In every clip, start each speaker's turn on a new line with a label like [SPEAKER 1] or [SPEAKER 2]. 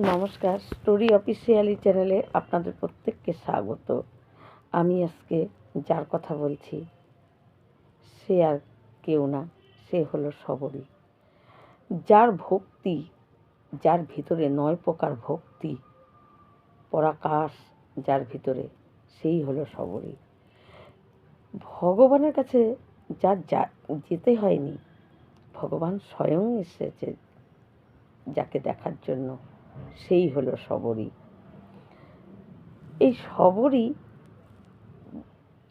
[SPEAKER 1] নমস্কার, story officially চ্যানেলে আপনাদের প্রত্যেককে স্বাগত। আমি আজকে যার কথা বলছি সে আর কেউ না, সে হলো শবরী। যার ভক্তি, যার ভিতরে 9 প্রকার ভক্তি পরাকাশ যার ভিতরে, সেই হলো শবরী। ভগবানের কাছে যার যেতে হয়নি, ভগবান স্বয়ং এসেছে যাকে দেখার জন্য, সেই হলো শবরী। এই শবরী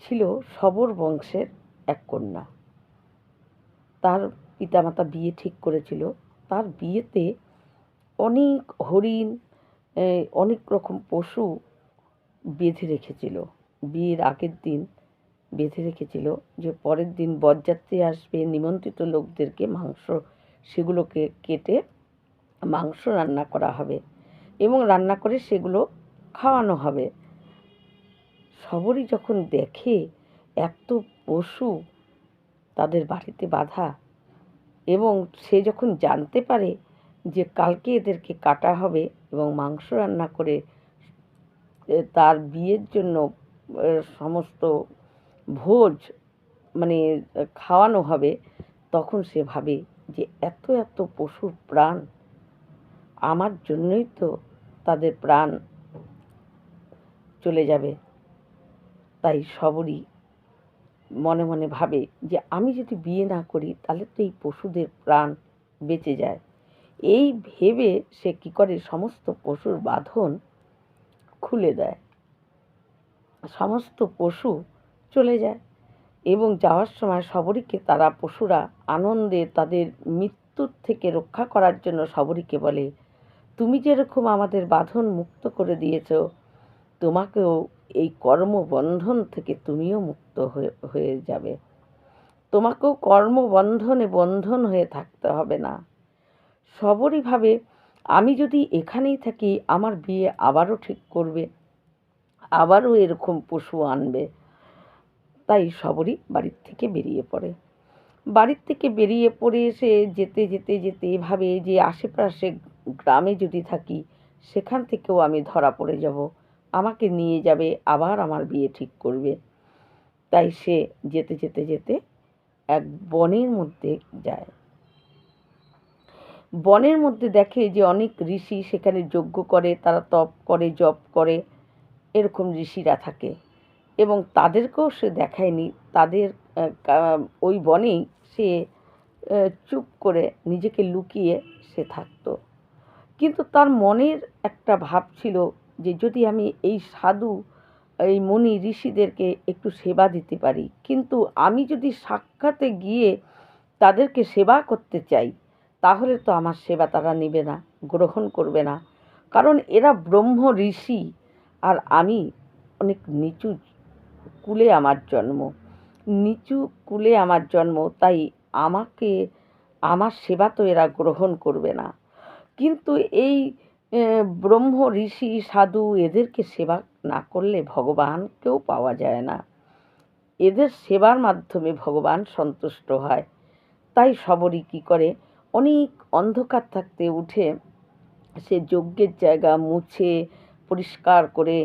[SPEAKER 1] ছিল শবর বংশের এক কন্যা। তার পিতামাতা বিয়ে ঠিক করেছিল। তার বিয়েতে অনেক হরিণ, অনেক রকম পশু বেঁধে রেখেছিল। বিয়ের আগের দিন বেঁধে রেখেছিল যে পরের দিন বরযাত্রী আসবে, নিমন্ত্রিত লোকদেরকে সেগুলোকে কেটে মাংস রান্না করা হবে এবং রান্না করে সেগুলো খাওয়ানো হবে। শবরী যখন দেখে এত পশু তাদের বাড়িতে বাঁধা, এবং সে যখন জানতে পারে যে কালকে এদেরকে কাটা হবে এবং মাংস রান্না করে তার বিয়ের জন্য সমস্ত ভোজ মানে খাওয়ানো হবে, তখন সে ভাবে যে এত এত পশুর প্রাণ, আমার জন্যই তো তাদের প্রাণ চলে যাবে। তাই শবরী মনে মনে ভাবে যে আমি যদি বিয়ে না করি তাহলে তো এই পশুদের প্রাণ বেঁচে যায়। এই ভেবে সে কি করে, সমস্ত পশুর বাঁধন খুলে দেয়, সমস্ত পশু চলে যায়। এবং যাওয়ার সময় শবরীকে তারা পশুরা আনন্দে তাদের মৃত্যুর থেকে রক্ষা করার জন্য শবরীকে বলে, তুমি যেরকম আমাদের বাঁধন মুক্ত করে দিয়েছ, তোমাকেও এই কর্মবন্ধন থেকে তুমিও মুক্ত হয়ে যাবে, তোমাকেও কর্মবন্ধনে বন্ধন হয়ে থাকতে হবে না। শবরী ভাবে আমি যদি এখানেই থাকি আমার বিয়ে আবারও ঠিক করবে, আবারও এরকম পশু আনবে। তাই শবরী বাড়ির থেকে বেরিয়ে পড়ে। বাড়ির থেকে বেরিয়ে পড়ে এসে যেতে যেতে যেতে ভাবে যে আশেপাশে গ্রামে যদি থাকি সেখান থেকেও আমি ধরা পড়ে যাব, আমাকে নিয়ে যাবে, আবার আমার বিয়ে ঠিক করবে। তাই সে যেতে যেতে যেতে এক বনের মধ্যে যায়। বনের মধ্যে দেখে যে অনেক ঋষি সেখানে যজ্ঞ করে, তারা তপ করে, জপ করে, এরকম ঋষিরা থাকে এবং তাদেরকেও সে দেখায়নি। তাদের ওই বনেই সে চুপ করে নিজেকে লুকিয়ে সে থাকতো। কিন্তু তার মনের একটা ভাব ছিল যে যদি আমি এই সাধু, এই মুনি ঋষিদেরকে একটু সেবা দিতে পারি, কিন্তু আমি যদি সাক্ষাতে গিয়ে তাদেরকে সেবা করতে চাই তাহলে তো আমার সেবা তারা নেবে না, গ্রহণ করবে না, কারণ এরা ব্রহ্ম ঋষি আর আমি অনেক নিচু কুলে আমার জন্ম, নিচু কুলে আমার জন্ম, তাই আমাকে আমার সেবা তো এরা গ্রহণ করবে না। কিন্তু এই ব্রহ্ম ঋষি সাধু এদেরকে সেবা না করলে ভগবানকেও পাওয়া যায় না, এদের সেবার মাধ্যমে ভগবান সন্তুষ্ট হয়। তাই শবরী কী করে, অনেক অন্ধকার থাকতে উঠে সে যজ্ঞের জায়গা মুছে পরিষ্কার করে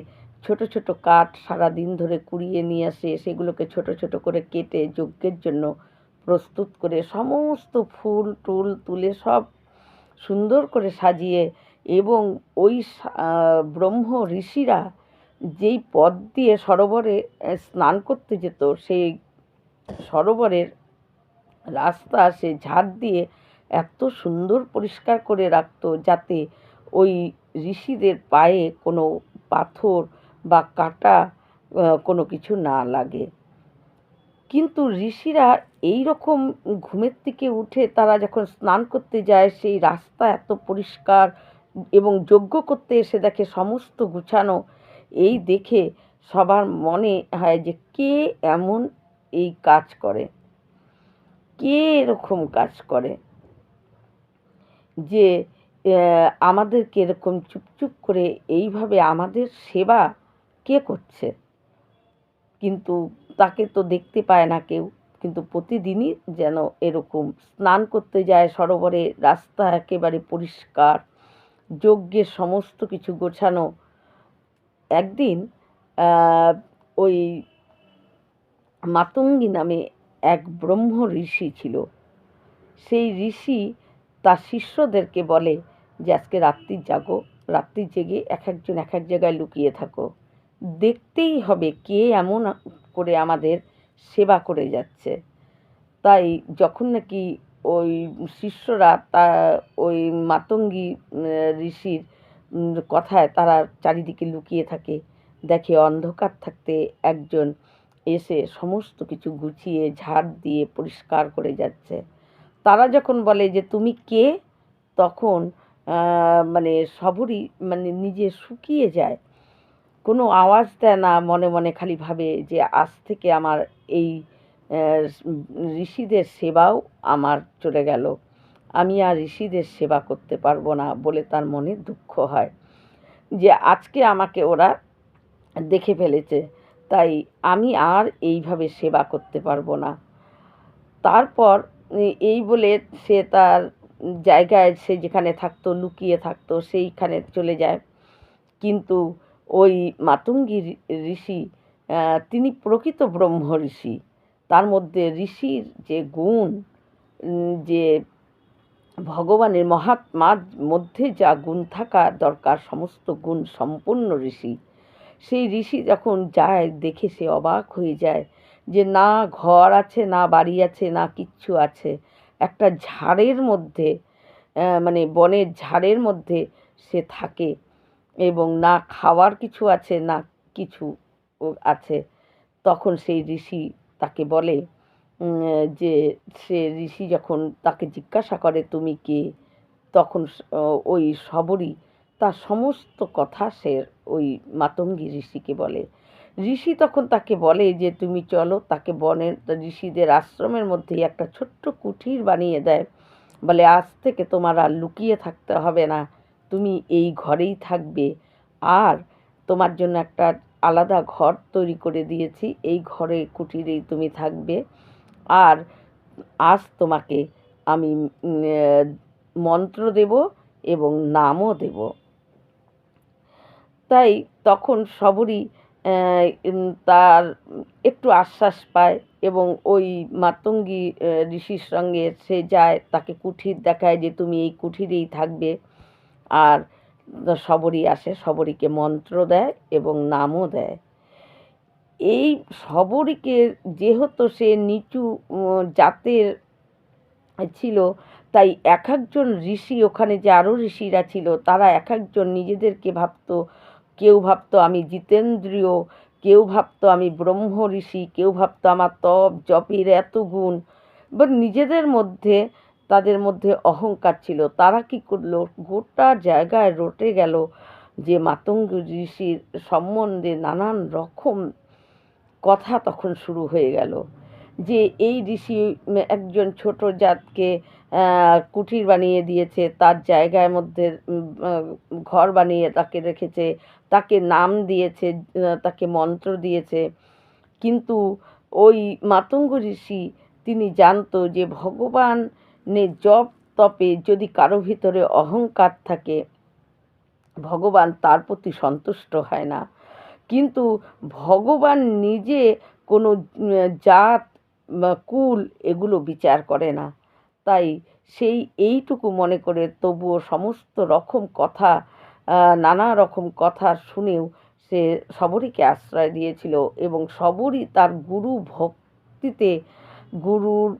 [SPEAKER 1] ছোট ছোট কাঠ সারাদিন ধরে কুড়িয়ে নিয়ে আসে, সেগুলোকে ছোট ছোট করে কেটে যজ্ঞের জন্য প্রস্তুত করে সমস্ত ফুল টুল তুলে সব সুন্দর করে সাজিয়ে, এবং ওই ব্রহ্ম ঋষিরা যেই পথ দিয়ে সরোবরে স্নান করতে যেত, সেই সরোবরের রাস্তা সে ঝাড় দিয়ে এত সুন্দর পরিষ্কার করে রাখত যাতে ওই ঋষিদের পায়ে কোনো পাথর বা কাঁটা কোনো কিছু না লাগে। কিন্তু ঋষিরা এই রকম ঘুমের থেকে উঠে তারা যখন স্নান করতে যায়, সেই রাস্তা এত পরিষ্কার এবং যজ্ঞ করতে এসে দেখে সমস্ত গুছানো, এই দেখে সবার মনে হয় যে কে এমন এই কাজ করে, কে এরকম কাজ করে যে আমাদেরকে এরকম চুপচুপ করে এইভাবে আমাদের সেবা কে করছে, কিন্তু তাকে তো দেখতে পায় না কেউ। কিন্তু প্রতিদিনই যেন এরকম স্নান করতে যায় সরোবরে, রাস্তা একেবারে পরিষ্কার, যজ্ঞের সমস্ত কিছু গোছানো। একদিন আহ, ওই মাতঙ্গী নামে এক ব্রহ্ম ঋষি ছিল। সেই ঋষি তার শিষ্যদেরকে বলে যে আজকে রাত্রি জাগো, রাত্রি জেগে এক একজন এক এক জায়গায় লুকিয়ে থাকো, দেখতেই হবে কে এমন করে আমাদের সেবা করে যাচ্ছে। তাই যখন নাকি ওই শিষ্যরা ওই মাতঙ্গী ঋষির কথায় তারা চারিদিকে লুকিয়ে থাকে, দেখে অন্ধকার থাকতে একজন এসে সমস্ত কিছু গুছিয়ে ঝাড় দিয়ে পরিষ্কার করে যাচ্ছে। তারা যখন বলে যে তুমি কে, তখন মানে সবরই মানে নিজে শুকিয়ে যায়, কোনো আওয়াজ দেয় না, মনে মনে খালি ভাবে যে আজ থেকে আমার এই ঋষিদের সেবাও আমার চলে গেল, আমি আর ঋষিদের সেবা করতে পারবো না বলে তার মনে দুঃখ হয় যে আজকে আমাকে ওরা দেখে ফেলেছে, তাই আমি আর এইভাবে সেবা করতে পারবো না। তারপর এই বলে সে তার জায়গায়, সে যেখানে থাকতো লুকিয়ে থাকতো সেইখানে চলে যায়। কিন্তু ওই মাতঙ্গী ঋষি তিনি প্রকৃত ব্রহ্ম ঋষি। তার মধ্যে ঋষির যে গুণ, যে ভগবানের মহাত্মার মধ্যে যা গুণ থাকা দরকার, সমস্ত গুণ সম্পন্ন ঋষি। সেই ঋষি যখন যায় দেখে সে অবাক হয়ে যায় যে না ঘর আছে, না বাড়ি আছে, না কিচ্ছু আছে, একটা ঝাড়ের মধ্যে, মানে বনের ঝাড়ের মধ্যে সে থাকে, এবং না খাওয়ার কিছু আছে না কিছু আছে। তখন সেই ঋষি তাকে বলে যে সে ঋষি যখন তাকে জিজ্ঞাসা করে তুমি কে, তখন ওই শবরী তার সমস্ত কথা সে ওই মাতঙ্গী ঋষিকে বলে। ঋষি তখন তাকে বলে যে তুমি চলো, তাকে বনের ঋষিদের আশ্রমের মধ্যেই একটা ছোট্ট কুঠির বানিয়ে দেয়, বলে আজ থেকে তোমার আর লুকিয়ে থাকতে হবে না, তুমি এই ঘরেই থাকবে, আর তোমার জন্য একটা আলাদা ঘর তৈরি করে দিয়েছি, এই ঘরে কুটিরেই তুমি থাকবে, আর আজ তোমাকে আমি মন্ত্র দেব এবং নামও দেব। তাই তখন সবরই তার একটু আশ্বাস পায় এবং ওই মাতঙ্গী ঋষির সঙ্গে সে যায়, তাকে কুঠির দেখায় যে তুমি এই কুঠিরেই থাকবে, আর সবরী আসে, সবরীকে মন্ত্র দেয় এবং নামও দেয়। এই সবরীকে যেহেতু সে নিচু জাতের ছিল, তাই এক একজন ঋষি, ওখানে যে আরও ঋষিরা ছিল তারা এক একজন নিজেদেরকে ভাবতো, কেউ ভাবতো আমি জিতেন্দ্রীয়, কেউ ভাবতো আমি ব্রহ্ম ঋষি, কেউ ভাবতো আমার তপ জপের এত গুণ, বা নিজেদের মধ্যে তাদের মধ্যে অহংকার ছিল। তারা কি করলো, গোটা জায়গায় রটে গেল যে মাতঙ্গ ঋষির সম্বন্ধে নানান রকম কথা তখন শুরু হয়ে গেল, যে এই ঋষি একজন ছোট জাতকে কুঠির বানিয়ে দিয়েছে, তার জায়গার মধ্যে ঘর বানিয়ে তাকে রেখেছে, তাকে নাম দিয়েছে, তাকে মন্ত্র দিয়েছে। কিন্তু ওই মাতঙ্গ ঋষি তিনি জানতো যে ভগবানের জপ তপে যদি কারো ভিতরে অহংকার থাকে, ভগবান তার প্রতি সন্তুষ্ট হয় না। কিন্তু ভগবান নিজে কোনো জাত বা কুল এগুলো বিচার করে না। তাই সেই এইটুকু মনে করে তবুও সমস্ত রকম কথা, নানা রকম কথা শুনেও সে সবরীকে আশ্রয় দিয়েছিল, এবং সবরী তার গুরু ভক্তিতে, গুরুর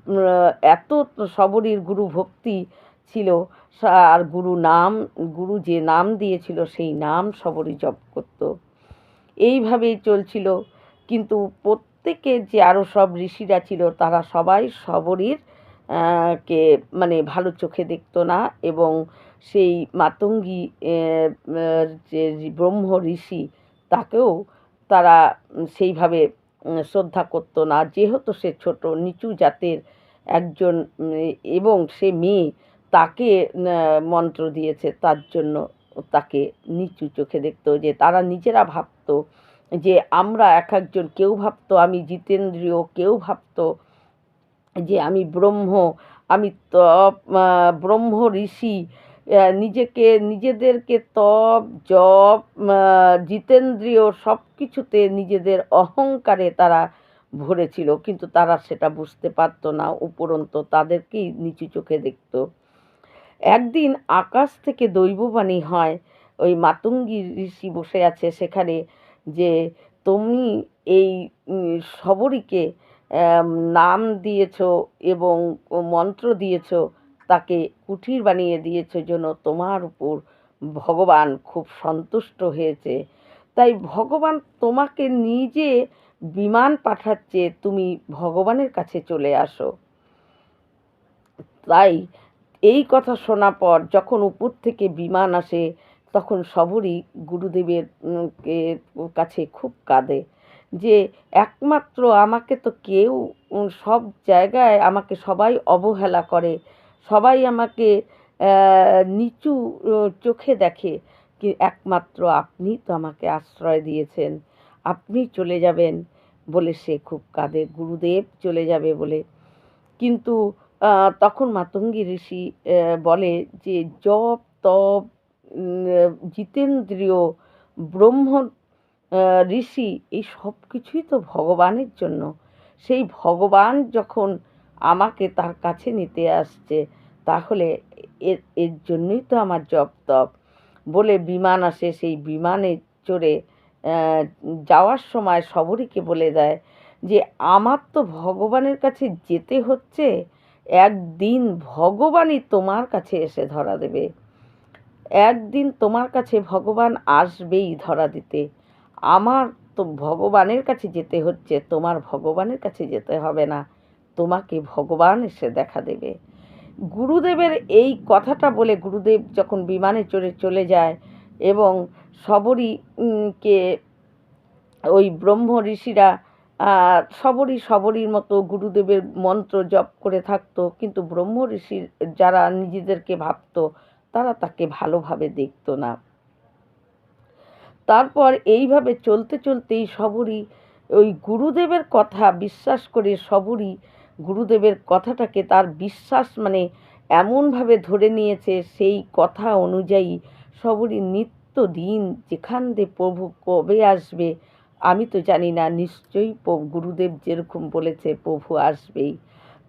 [SPEAKER 1] এত সবরীর গুরু ভক্তি ছিল, আর গুরু যে নাম দিয়েছিল সেই নাম সবরী জপ করত। এইভাবেই চলছিল। কিন্তু প্রত্যেকের যে আরও সব ঋষিরা ছিল তারা সবাই সবরীর কে মানে ভালো চোখে দেখতো না, এবং সেই মাতঙ্গী যে ব্রহ্ম ঋষি তাকেও তারা সেইভাবে শ্রদ্ধা করতো না, যেহেতু সে ছোট নিচু জাতের একজন, এবং সে মেয়ে, তাকে মন্ত্র দিয়েছে, তার জন্য তাকে নিচু চোখে দেখতো। যে তারা নিজেরা ভাবতো যে আমরা এক একজন, কেউ ভাবতো আমি জিতেন্দ্রীয়, কেউ ভাবতো যে আমি ব্রহ্ম, আমি ব্রহ্ম ঋষি, নিজেদেরকে তপ, জপ, জিতেন্দ্রিয় সব কিছুতে নিজেদের অহংকারে তারা ভরেছিল। কিন্তু তারা সেটা বুঝতে পারত না। উপরন্তু তাদেরকেই নিচু চোখে দেখত। একদিন আকাশ থেকে দৈববাণী হয়, ওই মাতঙ্গী ঋষি বসে আছে সেখানে, যে তুমি এই শবরীকে আম নাম দিয়েছ এবং মন্ত্র দিয়েছ, তাকে কুঠির বানিয়ে দিয়েছ জন্য তোমার উপর ভগবান খুব সন্তুষ্ট হয়েছে। তাই ভগবান তোমাকে নিজে বিমান পাঠাচ্ছে, তুমি ভগবানের কাছে চলে আসো। তাই এই কথা শোনার পর যখন উপর থেকে বিমান আসে, তখন শবরী গুরুদেবের কাছে খুব কাঁদে, যে একমাত্র আমাকে তো কেউ সব জায়গায় আমাকে সবাই অবহেলা করে, সবাই আমাকে নিচু চোখে দেখে, কি একমাত্র আপনি তো আমাকে আশ্রয় দিয়েছেন, আপনি চলে যাবেন বলে সে খুব কাঁদে, গুরুদেব চলে যাবে বলে। কিন্তু তখন মাতঙ্গী ঋষি বলে যে জপ, তপ, জিতেন্দ্রিয়, ব্রহ্ম, ঋষি, এই সব কিছুই তো ভগবানের জন্য। সেই ভগবান যখন আমাকে তার কাছে নিতে আসছে, তাহলে এর এর জন্যই তো আমার জপ তপ। বলে বিমান আসে, সেই বিমানে চড়ে যাওয়ার সময় শবরীকে বলে দেয় যে আমার তো ভগবানের কাছে যেতে হচ্ছে, একদিন ভগবানই তোমার কাছে এসে ধরা দেবে, একদিন তোমার কাছে ভগবান আসবেই ধরা দিতে। আমার তো ভগবানের কাছে যেতে হচ্ছে, তোমার ভগবানের কাছে যেতে হবে না, তোমাকে ভগবান এসে দেখা দেবে। গুরুদেবের এই কথাটা বলে গুরুদেব যখন বিমানে চড়ে চলে যায় এবং শবরী কে ওই ব্রহ্ম ঋষিরা সবরীর মতো গুরুদেবের মন্ত্র জপ করে থাকতো, কিন্তু ব্রহ্ম ঋষির যারা নিজেদেরকে ভাবতো, তারা তাকে ভালোভাবে দেখতো না। তারপর এইভাবে চলতে চলতেই শবরী ওই গুরুদেবের কথা বিশ্বাস করে, শবরী গুরুদেবের কথাটাকে তার বিশ্বাস মানে এমনভাবে ধরে নিয়েছে, সেই কথা অনুযায়ী শবরী নিত্যদিন যেখান দিয়ে প্রভু কবে আসবে আমি তো জানি না, নিশ্চয়ই গুরুদেব যেরকম বলেছে প্রভু আসবেই।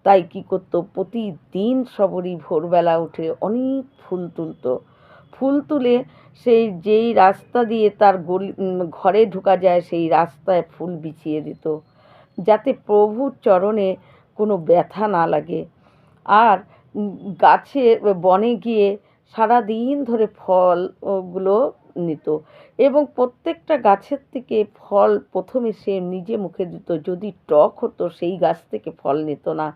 [SPEAKER 1] তাই কী করতো, প্রতিদিন শবরী ভোরবেলা উঠে অনেক ফুল তুলতো, ফুল তুলে সেই যেই রাস্তা দিয়ে তার ঘরে ঢোকা যায় সেই রাস্তায় ফুল বিছিয়ে দিত, যাতে প্রভুর চরণে কোনো ব্যথা না লাগে। আর গাছে বনে গিয়ে সারাদিন ধরে ফল ওগুলো নিত এবং প্রত্যেকটা গাছের থেকে ফল প্রথমে সে নিজে মুখে দিত, যদি টক হতো সেই গাছ থেকে ফল নিত না,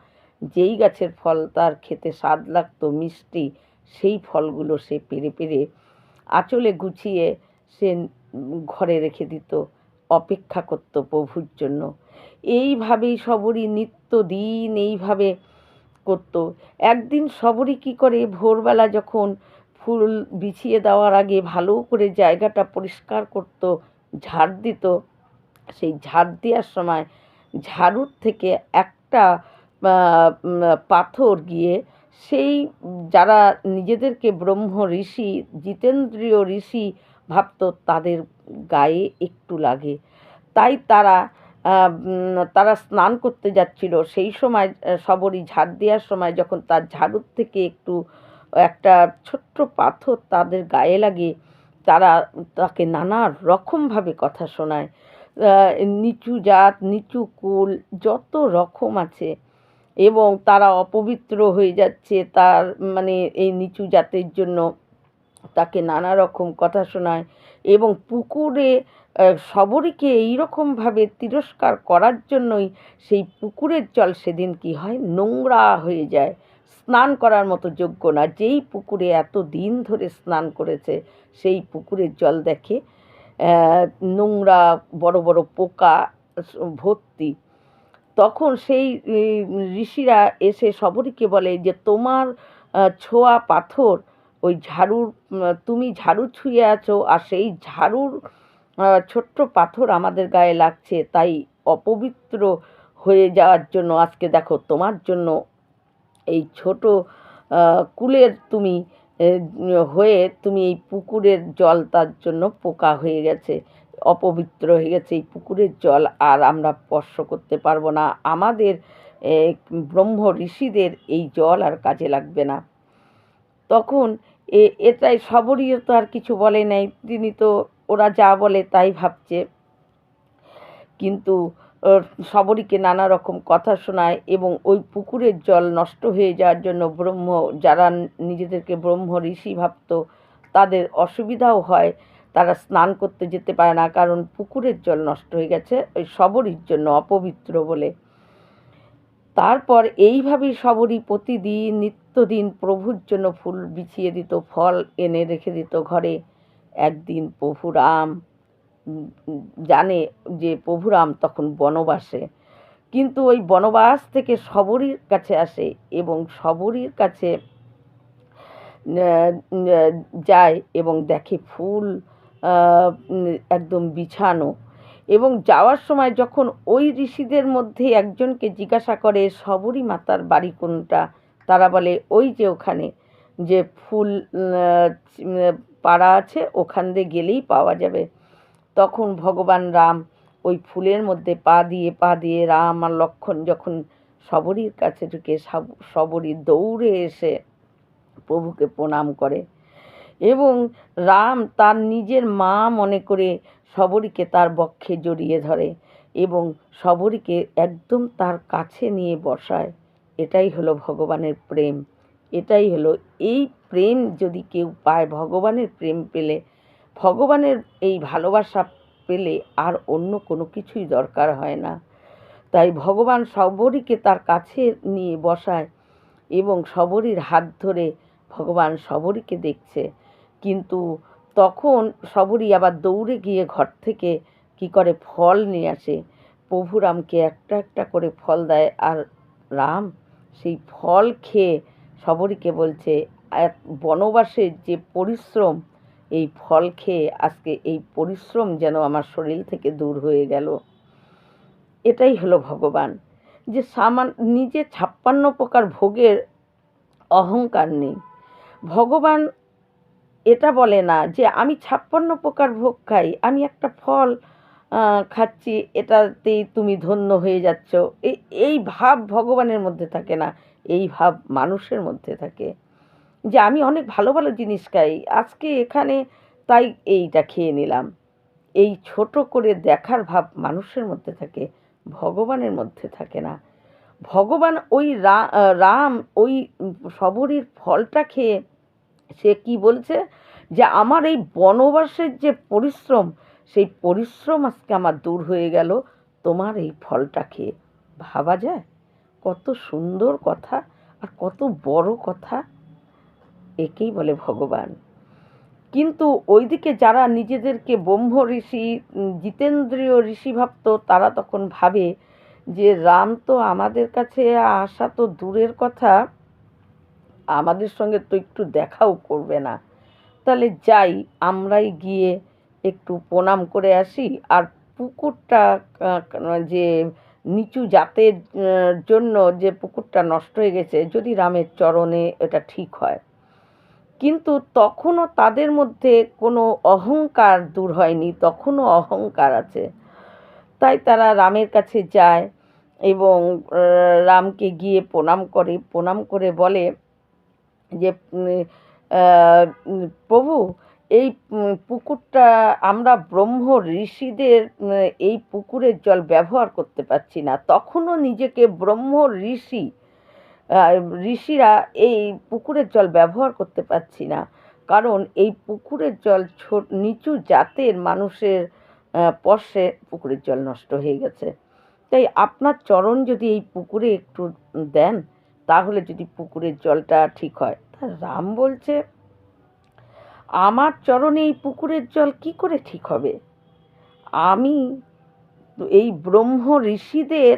[SPEAKER 1] যেই গাছের ফল তার খেতে স্বাদ লাগতো মিষ্টি, সেই ফলগুলো সে পেড়ে পেড়ে আঁচলে গুছিয়ে সে ঘরে রেখে দিত, অপেক্ষা করত প্রভুর জন্য। এইভাবেই শবরী নিত্যদিন এইভাবে করত। একদিন শবরী কী করে, ভোরবেলা যখন ফুল বিছিয়ে দেওয়ার আগে ভালো করে জায়গাটা পরিষ্কার করত, ঝাড় দিত, সেই ঝাড় দেওয়ার সময় ঝাড়ুর থেকে একটা পাথর গিয়ে সেই যারা নিজেদেরকে ব্রহ্ম ঋষি, জিতেন্দ্রীয় ঋষি ভাবত, তাদের গায়ে একটু লাগে। তাই তারা স্নান করতে যাচ্ছিল, সেই সময় শবরী ঝাড় দেওয়ার সময় যখন তার ঝাড়ুর থেকে একটু একটা ছোট্ট পাথর তাদের গায়ে লাগে, তারা তাকে নানা রকমভাবে কথা শোনায়। নিচু জাত, নিচু কুল, যত রকম আছে, এবং তারা অপবিত্র হয়ে যাচ্ছে তার মানে এই নিচু জাতের জন্য তাকে নানা রকম কথা শোনায়। এবং পুকুরে শবরীকে এইরকমভাবে তিরস্কার করার জন্যই সেই পুকুরের জল সেদিন কী হয়, নোংরা হয়ে যায়, স্নান করার মতো যোগ্য না। যেই পুকুরে এত দিন ধরে স্নান করেছে সেই পুকুরের জল দেখে নোংরা, বড় বড় পোকা ভর্তি। তখন সেই ঋষিরা এসে শবরীকে বলে যে তোমার ছোঁয়া পাথর ওই ঝাড়ুর, তুমি ঝাড়ু ছুঁয়ে আছো আর সেই ঝাড়ুর ছোট্ট পাথর আমাদের গায়ে লাগছে, তাই অপবিত্র হয়ে যাওয়ার জন্য আজকে দেখো তোমার জন্য এই ছোট কুলের তুমি এ, হয়ে তুমি এই পুকুরের জল তার জন্য পোকা হয়ে গেছে, অপবিত্র হয়ে গেছে, এই পুকুরের জল আর আমরা স্পর্শ করতে পারবো না, আমাদের এ, ব্রহ্ম ঋষিদের এই জল আর কাজে লাগবে না। তখন এটাই সবরীও তো আর কিছু বলে নাই, তিনি তো ওরা যা বলে তাই ভাবছে, কিন্তু সবরীকে নানা রকম কথা শোনায় এবং ওই পুকুরের জল নষ্ট হয়ে যাওয়ার জন্য যারা নিজেদেরকে ব্রহ্ম ঋষি ভাবত তাদের অসুবিধাও হয়, তারা স্নান করতে যেতে পারে না, কারণ পুকুরের জল নষ্ট হয়ে গেছে ওই সবরীর জন্য, অপবিত্র বলে। তারপর এইভাবেই সবরী প্রতিদিন নিত্যদিন প্রভুর জন্য ফুল বিছিয়ে দিত, ফল এনে রেখে দিত ঘরে। একদিন প্রভু রাম জানে যে প্রভু রাম তখন বনবাসে, কিন্তু ওই বনবাস থেকে সবরীর কাছে আসে এবং সবরীর কাছে যায় এবং দেখে ফুল একদম বিছানো, এবং যাওয়ার সময় যখন ওই ঋষিদের মধ্যে একজনকে জিজ্ঞাসা করে সবরী মাতার বাড়ি কোনটা, তারা বলে ওই যে ওখানে যে ফুল পাড়া আছে ওখান দিয়ে গেলেই পাওয়া যাবে। তখন ভগবান রাম ওই ফুলের মধ্যে পা দিয়ে রাম আর লক্ষ্মণ যখন সবরীর কাছে ঢুকে, সবরী দৌড়ে এসে প্রভুকে প্রণাম করে এবং রাম তার নিজের মা মনে করে সবরীকে তার বক্ষে জড়িয়ে ধরে এবং সবরীকে একদম তার কাছে নিয়ে বসায়। এটাই হলো ভগবানের প্রেম, এটাই হলো, এই প্রেম যদি কেউ পায়, ভগবানের প্রেম পেলে, ভগবানের এই ভালোবাসা পেলে আর অন্য কোনো কিছুই দরকার হয় না। তাই ভগবান সবরীকে তার কাছে নিয়ে বসায় এবং সবরীর হাত ধরে ভগবান সবরীকে দেখছে, কিন্তু তখন সবরী আবার দৌড়ে গিয়ে ঘর থেকে কি করে ফল নিয়ে আসে, প্রভু রামকে একটা একটা করে ফল দেয়, আর রাম সেই ফল খেয়ে সবরীকে বলছে বনবাসের যে পরিশ্রম, এই ফল খেয়ে আজকে এই পরিশ্রম যেন আমার শরীর থেকে দূর হয়ে গেল। এটাই হলো ভগবান, যে নিজে 56 প্রকার ভোগের অহংকার নেই। ভগবান এটা বলে না যে আমি 56 প্রকার ভোগ খাই, আমি একটা ফল খাচ্ছি এটাতেই তুমি ধন্য হয়ে যাচ্ছ, এই এই ভাব ভগবানের মধ্যে থাকে না, এই ভাব মানুষের মধ্যে থাকে, যে আমি অনেক ভালো ভালো জিনিস খাই, আজকে এখানে তাই এইটা খেয়ে নিলাম, এই ছোট করে দেখার ভাব মানুষের মধ্যে থাকে, ভগবানের মধ্যে থাকে না। ভগবান ওই রাম ওই সবরীর ফলটা খেয়ে সে কি বলছে, যে আমার এই বনবাসের যে পরিশ্রম, সেই পরিশ্রম আজকে আমার দূর হয়ে গেল তোমার এই ফলটা খেয়ে। ভাবা যায় কত সুন্দর কথা আর কত বড় কথা, একেই বলে ভগবান। কিন্তু ওইদিকে যারা নিজেদেরকে ব্রহ্ম ঋষি, জিতেন্দ্রীয় ঋষি ভাবত, তারা তখন ভাবে যে রাম তো আমাদের কাছে আসা তো দূরের কথা, আমাদের সঙ্গে তো একটু দেখাও করবে না, তাহলে যাই আমরাই গিয়ে একটু প্রণাম করে আসি, আর পুকুরটা যে নিচু জাতের জন্য যে পুকুরটা নষ্ট হয়ে গেছে, যদি রামের চরণে এটা ঠিক হয়। কিন্তু তখনও তাদের মধ্যে কোনো অহংকার দূর হয়নি, তখনও অহংকার আছে, তাই তারা রামের কাছে যায় এবং রামকে গিয়ে প্রণাম করে বলে যে প্রভু এই পুকুরটা আমরা ব্রহ্ম ঋষিদের এই পুকুরের জল ব্যবহার করতে পারছি না, তখনও নিজেকে ব্রহ্ম ঋষিরা এই পুকুরের জল ব্যবহার করতে পারছি না, কারণ এই পুকুরের জল নিচু জাতের মানুষের স্পর্শে পুকুরের জল নষ্ট হয়ে গেছে, তাই আপনার চরণ যদি এই পুকুরে একটু দেন, তাহলে যদি পুকুরের জলটা ঠিক হয়। তা রাম বলছে আমার চরণে এই পুকুরের জল কি করে ঠিক হবে, আমি এই ব্রহ্ম ঋষিদের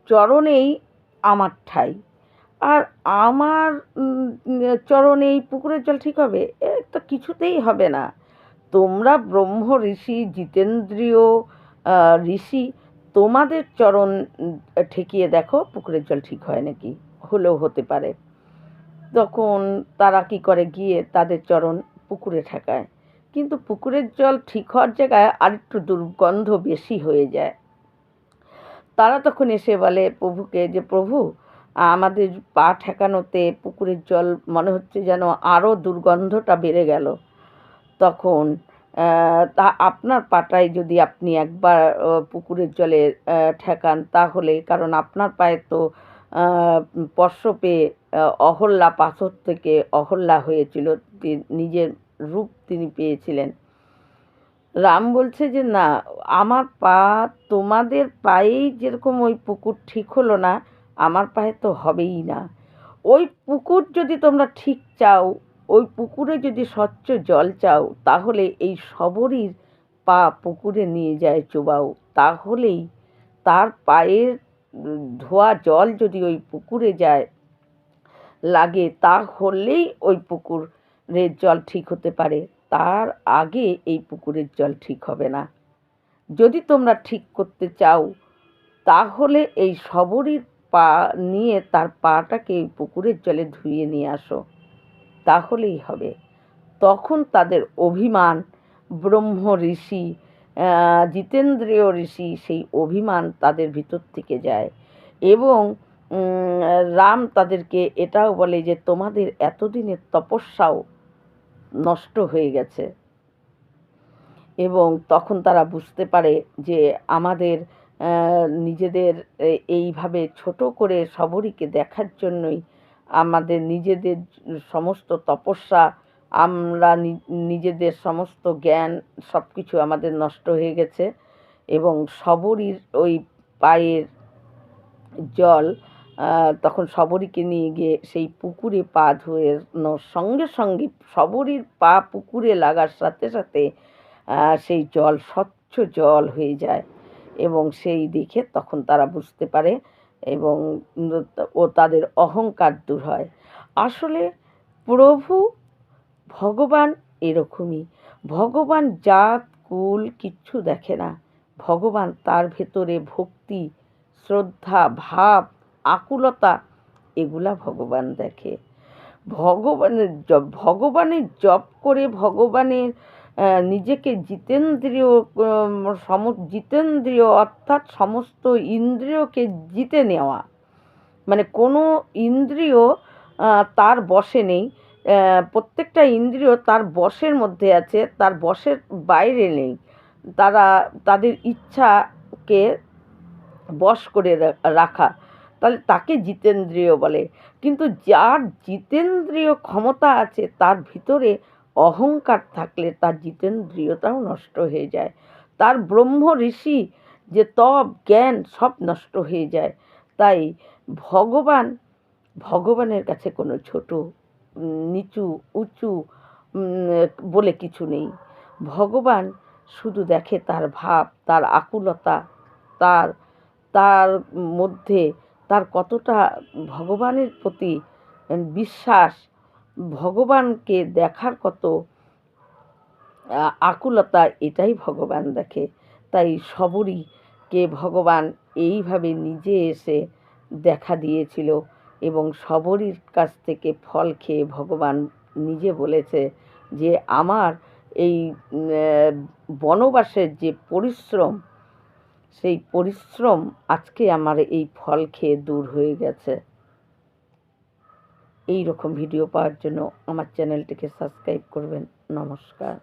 [SPEAKER 1] চরণেই আমার ঠাঁই, আর আমার চরণে এই পুকুরের জল ঠিক হবে, এ তো কিছুতেই হবে না, তোমরা ব্রহ্ম ঋষি, জিতেন্দ্রীয় ঋষি, তোমাদের চরণ ঠেকিয়ে দেখো পুকুরের জল ঠিক হয় নাকি, হলেও হতে পারে। তখন তারা কি করে, গিয়ে তাদের চরণ পুকুরে ঠেকায়, কিন্তু পুকুরের জল ঠিক হওয়ার জায়গায় আরেকটু দুর্গন্ধ বেশি হয়ে যায়। তারা তখন এসে বলে প্রভুকে যে, প্রভু, আমাদের পা ঠেকানোতে পুকুরের জল মনে হচ্ছে যেন আরও দুর্গন্ধটা বেড়ে গেল। তখন তা আপনার পাটায় যদি আপনি একবার পুকুরের জলে ঠেকান, তাহলে, কারণ আপনার পায়ে তো স্পর্শ পেয়ে অহল্যা, পাথর থেকে অহল্যা হয়েছিল, নিজের রূপ তিনি পেয়েছিলেন। রাম বলছে যে, না, আমার পা, তোমাদের পায়েই যেরকম ওই পুকুর ঠিক হলো না, আমার পায়ে তো হবেই না। ওই পুকুর যদি তোমরা ঠিক চাও, ওই পুকুরে যদি স্বচ্ছ জল চাও, তাহলে এই শবরীর পা পুকুরে নিয়ে যায় চোবাও, তাহলেই তার পায়ের ধোয়া জল যদি ওই পুকুরে যায় লাগে, তাহলেই ওই পুকুরের জল ঠিক হতে পারে, তার আগে এই পুকুরের জল ঠিক হবে না। যদি তোমরা ঠিক করতে চাও, তাহলে এই শবরীর পা নিয়ে তার পাটাকে এই পুকুরের জলে ধুয়ে নিয়ে আসো, তাহলেই হবে। তখন তাদের অভিমান, ব্রহ্ম ঋষি, জিতেন্দ্রীয় ঋষি, সেই অভিমান তাদের ভিতর থেকে যায়। এবং রাম তাদেরকে এটাও বলে যে, তোমাদের এতদিনের তপস্যাও নষ্ট হয়ে গেছে। এবং তখন তারা বুঝতে পারে যে, আমাদের নিজেদের এইভাবে ছোট করে শবরীকে দেখার জন্যই আমাদের নিজেদের সমস্ত তপস্যা, আমরা নিজেদের সমস্ত জ্ঞান, সব কিছু আমাদের নষ্ট হয়ে গেছে। এবং শবরীর ওই পায়ের জল, তখন শবরীকে নিয়ে গিয়ে সেই পুকুরে পা ধোয়ানোর সঙ্গে সঙ্গে শবরীর পা পুকুরে লাগার সাথে সাথে সেই জল স্বচ্ছ জল হয়ে যায়। এবং সেই দেখে তখন তারা বুঝতে পারে, এবং তাদের অহংকার দূর হয়। আসলে প্রভু ভগবান এরকমই। ভগবান জাত কুল কিচ্ছু দেখে না। ভগবান তার ভেতরে ভক্তি, শ্রদ্ধা, ভাব, আকুলতা, এগুলা ভগবান দেখে। ভগবানের জপ করে ভগবানের নিজেকে জিতেন্দ্রীয়, জিতেন্দ্রীয় অর্থাৎ সমস্ত ইন্দ্রিয়কে জিতে নেওয়া, মানে কোনো ইন্দ্রিয় তার বশে নেই। প্রত্যেকটা ইন্দ্রিয় তার বশের মধ্যে আছে, তার বশের বাইরে নেই। তারা তাদের ইচ্ছাকে বশ করে রাখা, তাহলে তাকে জিতেন্দ্রীয় বলে। কিন্তু যার জিতেন্দ্রীয় ক্ষমতা আছে, তার ভিতরে অহংকার থাকলে তার জিতেন্দ্রীয়তাও নষ্ট হয়ে যায়। তার ব্রহ্ম ঋষি যে তপ জ্ঞান সব নষ্ট হয়ে যায়। তাই ভগবানের কাছে কোনো ছোট, নিচু, উঁচু বলে কিছু নেই। ভগবান শুধু দেখে তার ভাব, তার আকুলতা, তার তার মধ্যে তার কতটা ভগবানের প্রতি বিশ্বাস, ভগবানকে দেখার কত আকুলতা, এটাই ভগবান দেখে। তাই শবরীকে ভগবান এইভাবে নিজে এসে দেখা দিয়েছিল, এবং শবরীর কাছ থেকে ফল খেয়ে ভগবান নিজে বলেছে যে, আমার এই বনবাসের যে পরিশ্রম, সেই পরিশ্রম আজকে আমার এই ফল খেয়ে দূর হয়ে গেছে। এই রকম ভিডিও পাওয়ার জন্য আমার চ্যানেলটিকে সাবস্ক্রাইব করবেন। নমস্কার।